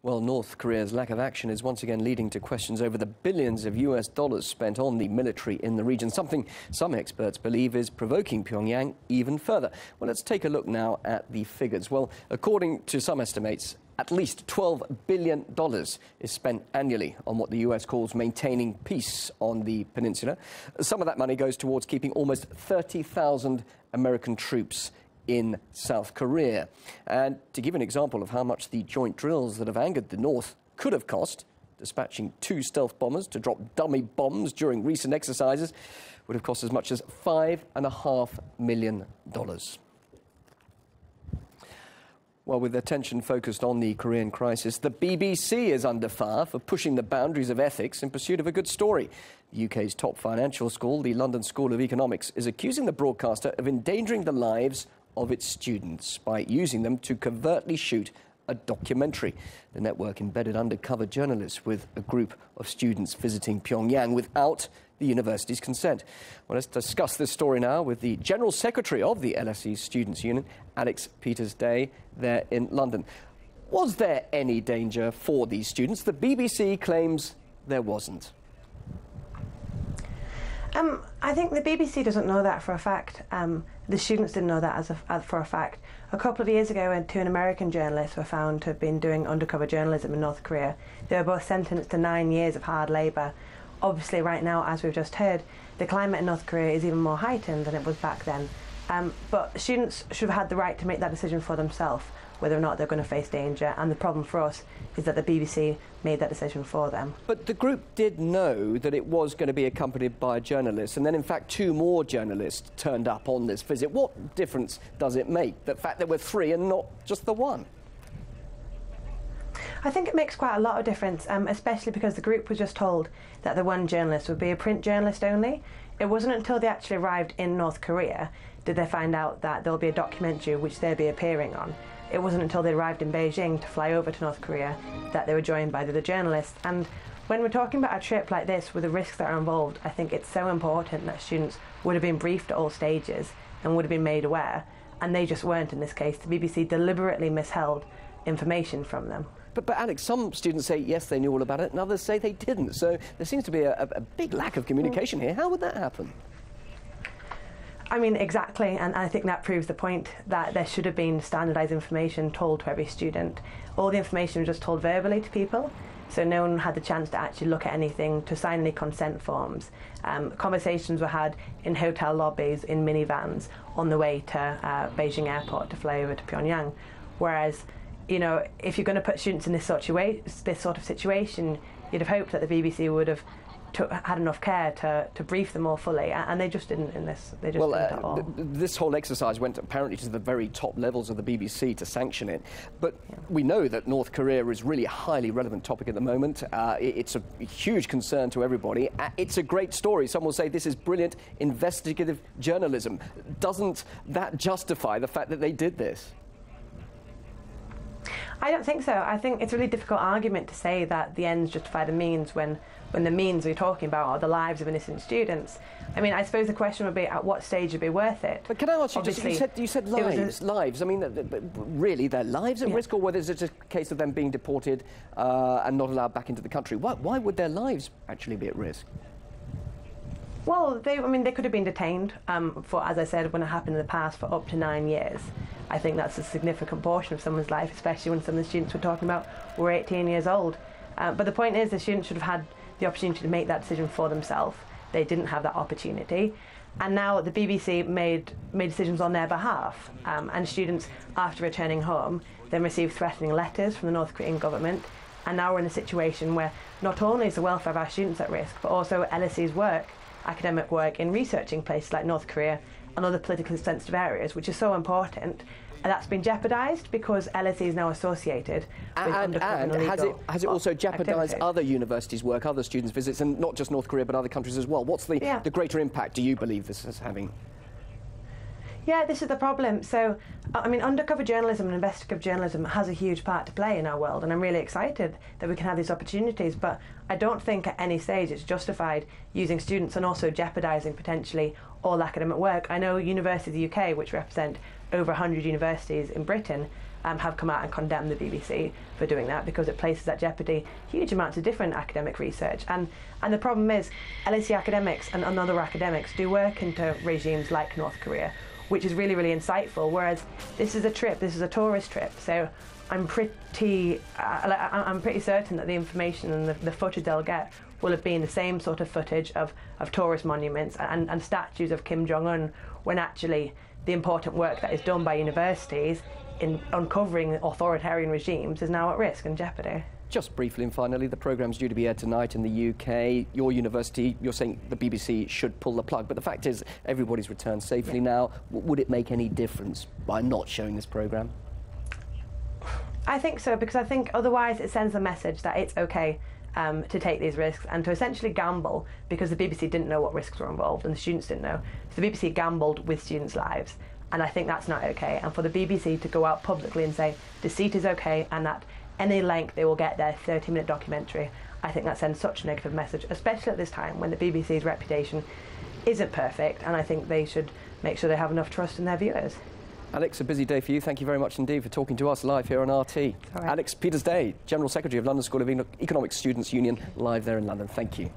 Well, North Korea's lack of action is once again leading to questions over the billions of US dollars spent on the military in the region, something some experts believe is provoking Pyongyang even further. Well, let's take a look now at the figures. Well, according to some estimates, at least $12 billion is spent annually on what the US calls maintaining peace on the peninsula. Some of that money goes towards keeping almost 30,000 American troops in South Korea. And to give an example of how much the joint drills that have angered the North could have cost, dispatching 2 stealth bombers to drop dummy bombs during recent exercises would have cost as much as $5.5 million. Well, with attention focused on the Korean crisis, the BBC is under fire for pushing the boundaries of ethics in pursuit of a good story. The UK's top financial school, the London School of Economics, is accusing the broadcaster of endangering the lives of its students by using them to covertly shoot a documentary. The network embedded undercover journalists with a group of students visiting Pyongyang without the university's consent. Well, let's discuss this story now with the General Secretary of the LSE Students' Union, Alex Peters-Day, there in London. Was there any danger for these students? The BBC claims there wasn't. I think the BBC doesn't know that for a fact. The students didn't know that for a fact. A couple of years ago, when 2 American journalists were found to have been doing undercover journalism in North Korea, they were both sentenced to 9 years of hard labour. Obviously, right now, as we've just heard, the climate in North Korea is even more heightened than it was back then. But students should have had the right to make that decision for themselves, whether or not they're going to face danger. And the problem for us is that the BBC made that decision for them. But the group did know that it was going to be accompanied by journalists, and then in fact 2 more journalists turned up on this visit. What difference does it make, the fact there were 3 and not just the 1? I think it makes quite a lot of difference, especially because the group was just told that the 1 journalist would be a print journalist only. It wasn't until they actually arrived in North Korea did they find out that there'll be a documentary which they'll be appearing on. It wasn't until they arrived in Beijing to fly over to North Korea that they were joined by the other journalists. And when we're talking about a trip like this with the risks that are involved, I think it's so important that students would have been briefed at all stages and would have been made aware, and they just weren't in this case. The BBC deliberately withheld information from them. But Alex, some students say yes, they knew all about it, and others say they didn't. So there seems to be a big lack of communication here. How would that happen? I mean, exactly, and I think that proves the point that there should have been standardised information told to every student. All the information was just told verbally to people, so no one had the chance to actually look at anything, to sign any consent forms. Conversations were had in hotel lobbies, in minivans, on the way to Beijing airport to fly over to Pyongyang. Whereas, you know, if you're going to put students in this sort of situation, you'd have hoped that the BBC would have had enough care to brief them more fully, and they just didn't in this. They just didn't at all. This whole exercise went apparently to the very top levels of the BBC to sanction it, but we know that North Korea is really a highly relevant topic at the moment. It's a huge concern to everybody. It's a great story. Some will say this is brilliant investigative journalism. Doesn't that justify the fact that they did this? I don't think so. I think it's a really difficult argument to say that the ends justify the means when the means we're talking about are the lives of innocent students. I mean, I suppose the question would be, at what stage would be worth it? But can I ask you, you said lives. I mean, really, their lives at risk, or whether it's just a case of them being deported and not allowed back into the country? Why would their lives actually be at risk? Well, they could have been detained for, as I said, when it happened in the past, for up to 9 years. I think that's a significant portion of someone's life, especially when some of the students we're talking about were 18 years old. But the point is, the students should have had the opportunity to make that decision for themselves. They didn't have that opportunity. And now the BBC made decisions on their behalf. And students, after returning home, then received threatening letters from the North Korean government. And now we're in a situation where not only is the welfare of our students at risk, but also LSE's work, academic work in researching places like North Korea and other politically sensitive areas, which is so important. And that's been jeopardised because LSE is now associated with undercover and illegal has it also jeopardised activities. Other universities' work, other students' visits, and not just North Korea but other countries as well? What's the greater impact do you believe this is having? Yeah, this is the problem. So, I mean, undercover journalism and investigative journalism has a huge part to play in our world, and I'm really excited that we can have these opportunities, but I don't think at any stage it's justified using students and also jeopardising potentially all academic work. I know universities in the UK, which represent over 100 universities in Britain, have come out and condemned the BBC for doing that, because it places at jeopardy huge amounts of different academic research. And the problem is, LSE academics and other academics do work into regimes like North Korea, which is really, really insightful, whereas this is a tourist trip. So I'm pretty certain that the information and the footage they'll get will have been the same sort of footage of tourist monuments and statues of Kim Jong-un, when actually the important work that is done by universities in uncovering authoritarian regimes is now at risk and jeopardy. Just briefly and finally, the programme's due to be aired tonight in the UK. Your university, you're saying the BBC should pull the plug, but the fact is everybody's returned safely now. Would it make any difference by not showing this programme? I think so, because I think otherwise it sends a message that it's okay to take these risks and to essentially gamble, because the BBC didn't know what risks were involved and the students didn't know. So the BBC gambled with students' lives, and I think that's not okay. And for the BBC to go out publicly and say deceit is okay and that any length they will get their 30-minute documentary, I think that sends such a negative message, especially at this time when the BBC's reputation isn't perfect, and I think they should make sure they have enough trust in their viewers. Alex, a busy day for you. Thank you very much indeed for talking to us live here on RT. Right. Alex Peters-Day, General Secretary of London School of Economics Students' Union, live there in London. Thank you.